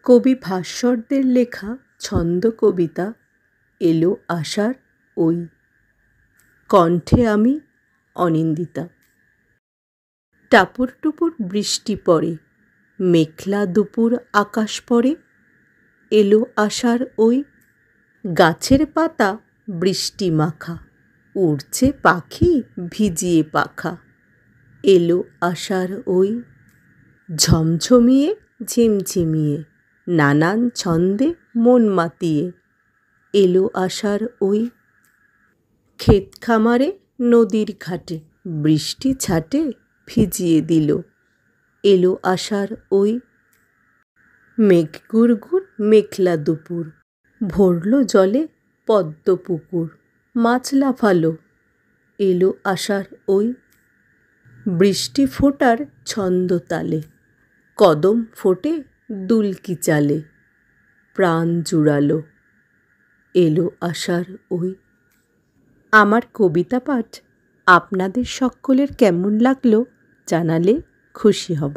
কবি ভাস্বরদের লেখা ছন্দ কবিতা এলো আষাঢ় ওই। কণ্ঠে আমি অনিন্দিতা। টাপুর টুপুর বৃষ্টি পড়ে, মেঘলা দুপুর আকাশ পড়ে, এলো আষাঢ় ওই। গাছের পাতা বৃষ্টি মাখা, উড়ছে পাখি ভিজিয়ে পাখা, এলো আষাঢ় ওই। ঝমঝমিয়ে ঝিমঝিমিয়ে নানান ছন্দে মন মাতিয়ে, এলো আষাঢ় ওই। ক্ষেত খামারে নদীর ঘাটে বৃষ্টি ছাটে ভিজিয়ে দিল, এলো আষাঢ় ওই। মেঘ গুড়গুড় মেঘলা দুপুর, ভরল জলে পদ্ম পুকুর, মাছ লাফালো, এলো আষাঢ় ওই। বৃষ্টি ফোঁটার ছন্দ তালে, কদম ফোটে দুলকি চালে, প্রাণ জুড়ালো, এলো আষাঢ় ওই। আমার কবিতা পাঠ আপনাদের সকলের কেমন লাগলো জানালে খুশি হব।